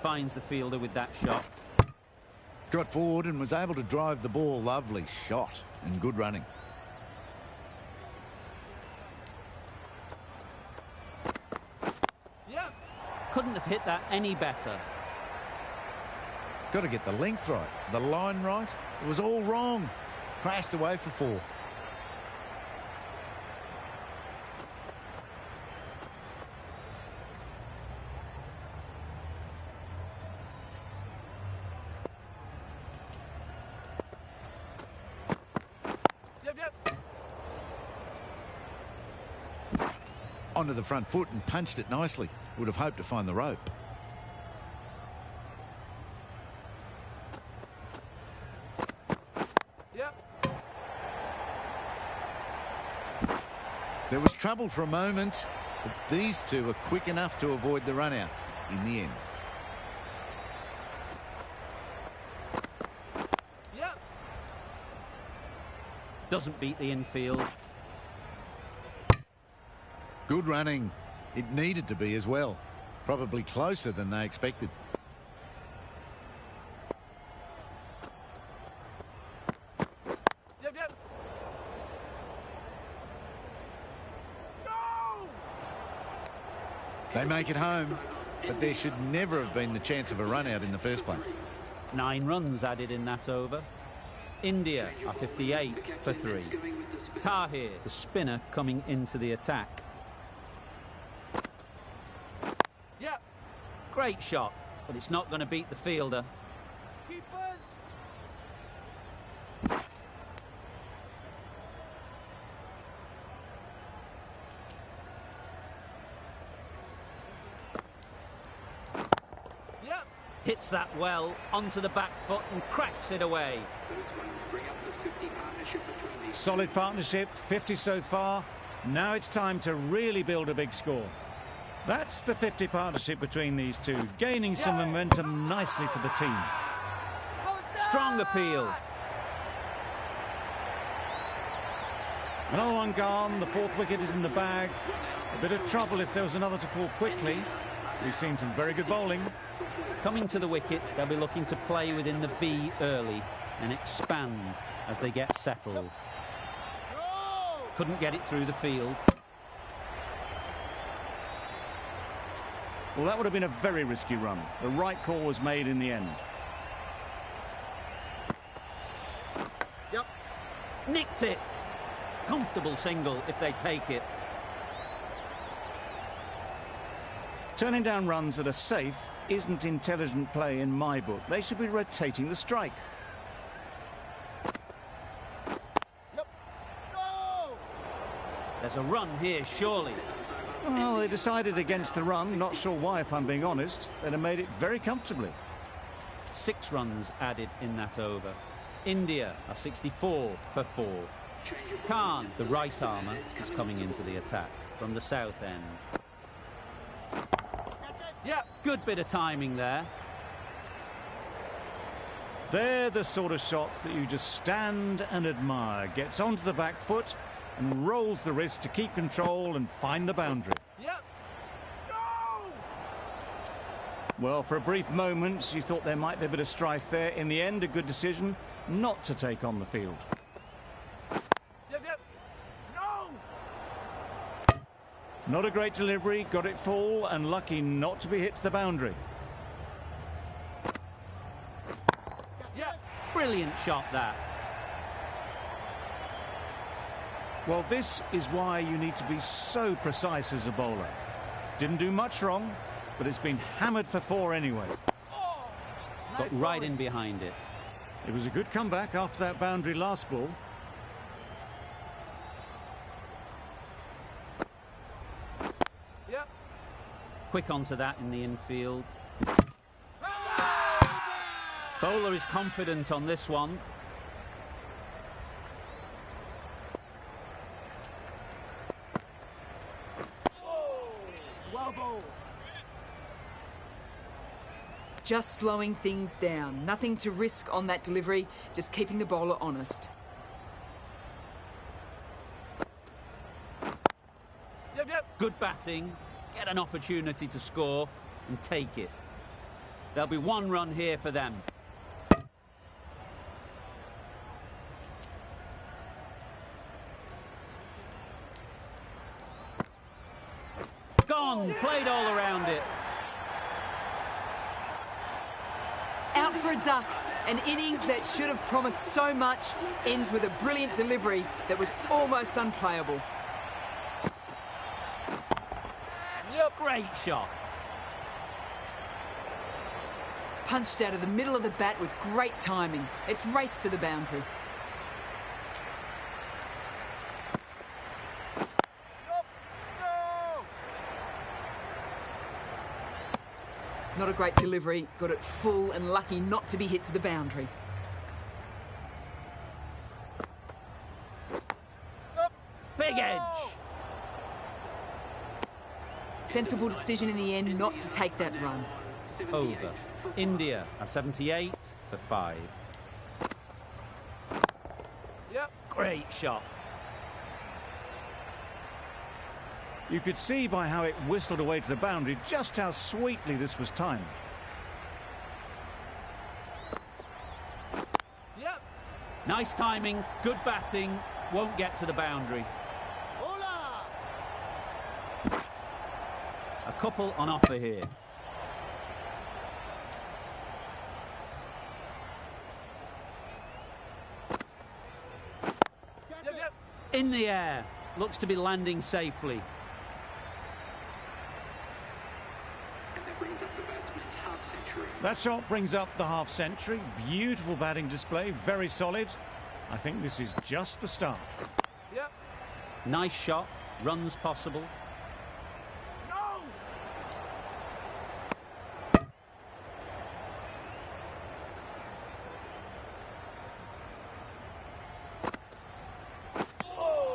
Finds the fielder with that shot. Got forward and was able to drive the ball. Lovely shot and good running. Yep. Couldn't have hit that any better. Got to get the length right, the line right. It was all wrong. Crashed away for 4. Yep, yep. Onto the front foot and punched it nicely. Would have hoped to find the rope. Yep. There was trouble for a moment, but these two are quick enough to avoid the run out in the end. Doesn't beat the infield. Good running. It needed to be as well. Probably closer than they expected. Yep, yep. No! They make it home, but there should never have been the chance of a run out in the first place. 9 runs added in that over. India are 58 for 3. Tahir, the spinner, coming into the attack. Yep. Great shot, but it's not going to beat the fielder. Keepers. Yep. Hits that well onto the back foot and cracks it away. Solid partnership, 50 so far. Now it's time to really build a big score. That's the 50 partnership between these two, gaining some momentum nicely for the team. Strong appeal. Another one gone, the 4th wicket is in the bag. A bit of trouble if there was another to fall quickly. We've seen some very good bowling. Coming to the wicket, they'll be looking to play within the V early and expand as they get settled. Couldn't get it through the field. Well, that would have been a very risky run. The right call was made in the end. Yep. Nicked it. Comfortable single if they take it. Turning down runs that are safe isn't intelligent play in my book. They should be rotating the strike. Yep. No! There's a run here, surely. Well, they decided against the run. Not sure why, if I'm being honest. They'd have made it very comfortably. 6 runs added in that over. India are 64 for 4. Khan, the right armour, is coming into the attack from the south end. Yeah. Good bit of timing there. They're the sort of shots that you just stand and admire. Gets onto the back foot and rolls the wrist to keep control and find the boundary. Yep. No! Well, for a brief moment, you thought there might be a bit of strife there. In the end, a good decision not to take on the field. Yep, yep. No! Not a great delivery, got it full and lucky not to be hit to the boundary. Yep. Brilliant shot, that. Well, this is why you need to be so precise as a bowler. Didn't do much wrong, but it's been hammered for 4 anyway. Oh! Got right in behind it. It was a good comeback after that boundary last ball. Yep. Quick onto that in the infield. Bowler is confident on this one. Well bowled. Just slowing things down. Nothing to risk on that delivery, just keeping the bowler honest. Yep, yep. Good batting. Get an opportunity to score and take it. There'll be 1 run here for them. Gone. Played all around it. Out for a duck. An innings that should have promised so much ends with a brilliant delivery that was almost unplayable. Great shot. Punched out of the middle of the bat with great timing. It's raced to the boundary. Not a great delivery. Got it full and lucky not to be hit to the boundary. Big edge. Sensible decision in the end not to take that run. Over. India are 78 for 5. Yep. Great shot. You could see by how it whistled away to the boundary just how sweetly this was timed. Yep. Nice timing, good batting, won't get to the boundary. Hola. A couple on offer here. Yep, yep. In the air, looks to be landing safely. And that brings up the batsman's half century. That shot brings up the half century. Beautiful batting display, very solid. I think this is just the start. Yep. Nice shot, runs possible. No.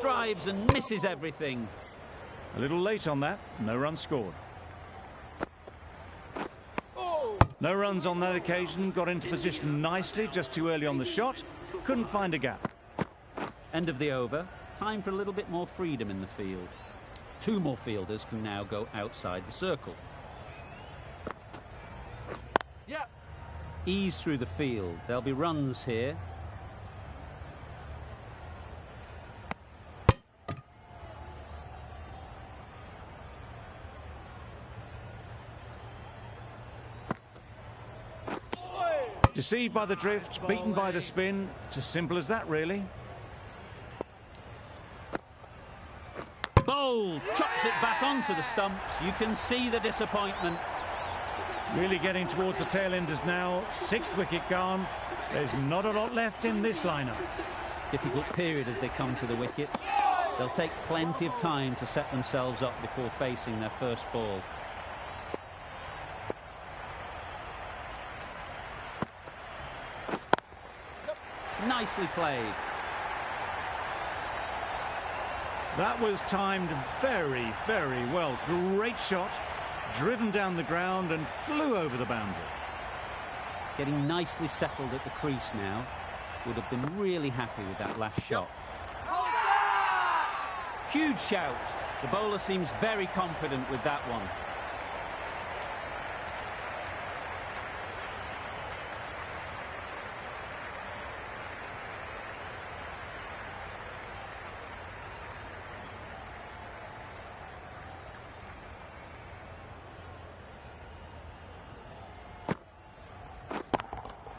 Drives and misses everything. A little late on that, no runs scored. Oh. No runs on that occasion, got into position nicely, just too early on the shot. Couldn't find a gap. End of the over. Time for a little bit more freedom in the field. Two more fielders can now go outside the circle. Yep. Ease through the field. There'll be runs here. Deceived by the drift, beaten by the spin. It's as simple as that, really. Bowl chops it back onto the stumps. You can see the disappointment. Really getting towards the tail enders now. Sixth wicket gone. There's not a lot left in this lineup. Difficult period as they come to the wicket. They'll take plenty of time to set themselves up before facing their first ball. Nicely played. That was timed very, very well. Great shot. Driven down the ground and flew over the boundary. Getting nicely settled at the crease now. Would have been really happy with that last shot. Huge shout. The bowler seems very confident with that one.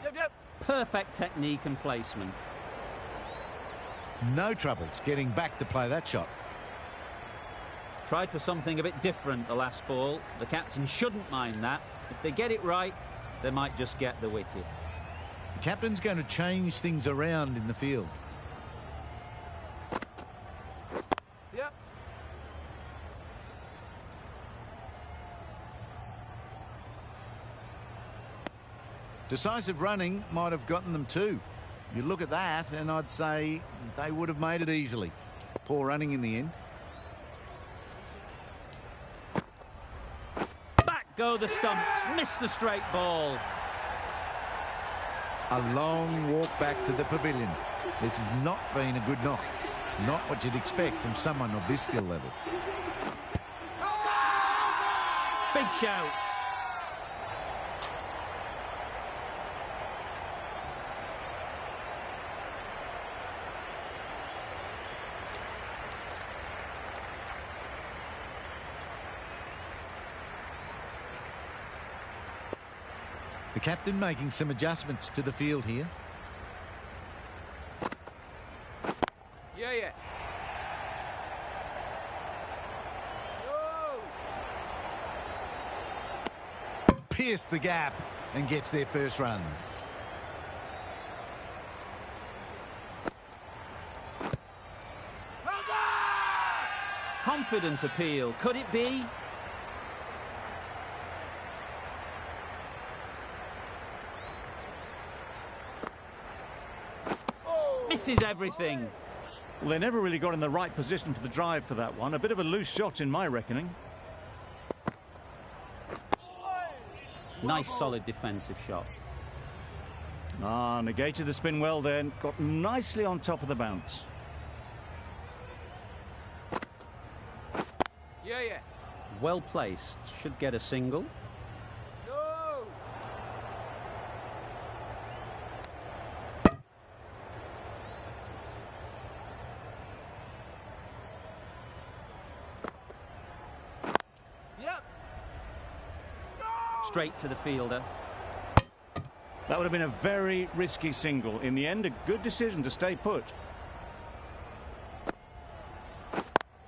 Yep, yep. Perfect technique and placement. No troubles getting back to play that shot. Tried for something a bit different the last ball. The captain shouldn't mind that. If they get it right, they might just get the wicket. The captain's going to change things around in the field. Yep. Decisive running might have gotten them too. You look at that and I'd say they would have made it easily. Poor running in the end. Back go the stumps. Missed the straight ball. A long walk back to the pavilion. This has not been a good knock. Not what you'd expect from someone of this skill level. Big shout. The captain making some adjustments to the field here. Yeah, yeah. Pierced the gap and gets their first runs. Confident appeal. Could it be? Misses everything. Well, they never really got in the right position for the drive for that one. A bit of a loose shot in my reckoning. Nice solid defensive shot. Negated the spin well then. Got nicely on top of the bounce. Yeah, yeah. Well placed. Should get a single. No! Yep. No! Straight to the fielder. That would have been a very risky single. In the end, a good decision to stay put.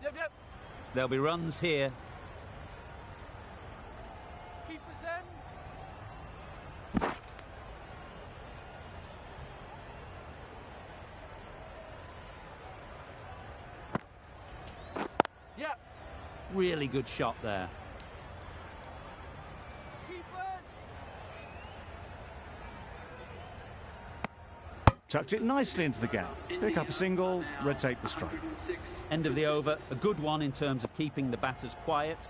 Yep, yep. There'll be runs here. Keeper's end. Yep. Really good shot there. Keepers. Tucked it nicely into the gap. Pick up a single, rotate the strike. End of the over. A good one in terms of keeping the batters quiet.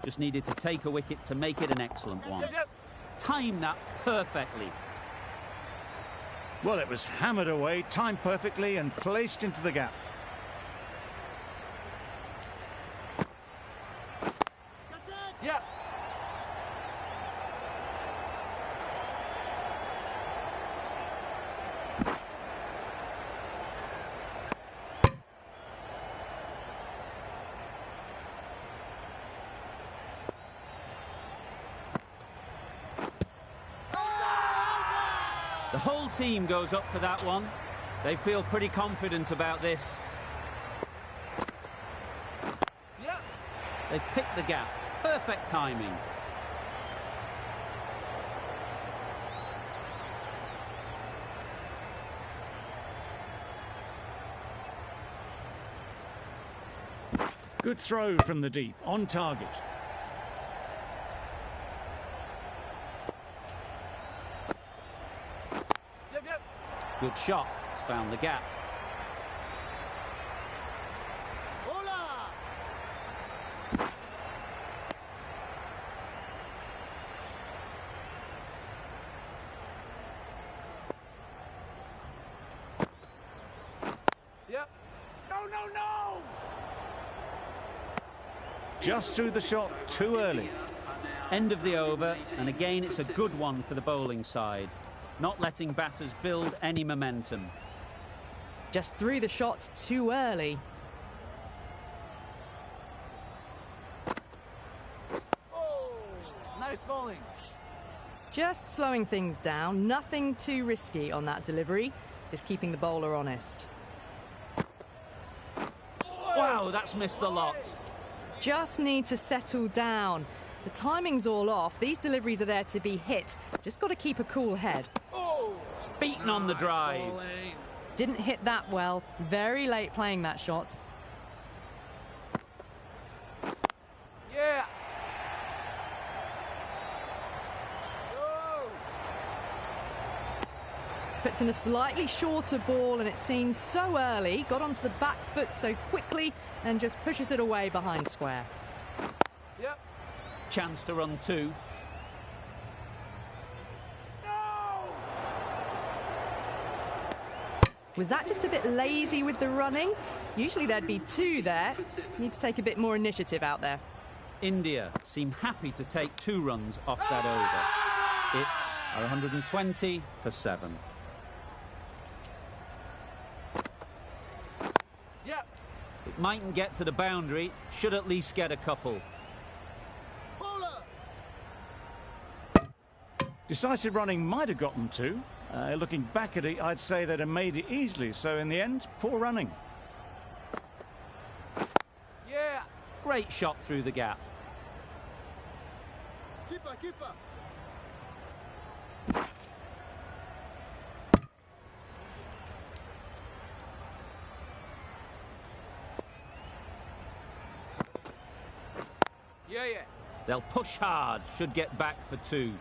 Just needed to take a wicket to make it an excellent one. Yep, yep. Timed that perfectly. Well, it was hammered away, timed perfectly and placed into the gap. Yep. The whole team goes up for that one. They feel pretty confident about this. Yep. They've picked the gap. Perfect timing. Good throw from the deep, on target. Yep, yep. Good shot. It's found the gap. Yep. No, no, no! Just threw the shot too early. End of the over, and again it's a good one for the bowling side. Not letting batters build any momentum. Just threw the shot too early. Oh! Nice bowling. Just slowing things down, nothing too risky on that delivery, just keeping the bowler honest. Wow, that's missed the lot. Just need to settle down. The timing's all off. These deliveries are there to be hit. Just got to keep a cool head. Oh! Beaten on the drive. Bowling. Didn't hit that well. Very late playing that shot. Yeah! Go! Puts in a slightly shorter ball and it seems so early. Got onto the back foot so quickly and just pushes it away behind square. Yep. Chance to run two. No! Was that just a bit lazy with the running? Usually there'd be two there. Need to take a bit more initiative out there. India seem happy to take 2 runs off that over. It's 120 for 7. Yep. It mightn't get to the boundary, should at least get a couple. Decisive running might have got them two. Looking back at it, I'd say they'd have made it easily. So in the end, poor running. Yeah. Great shot through the gap. Keeper, keeper. Yeah, yeah. They'll push hard, should get back for 2.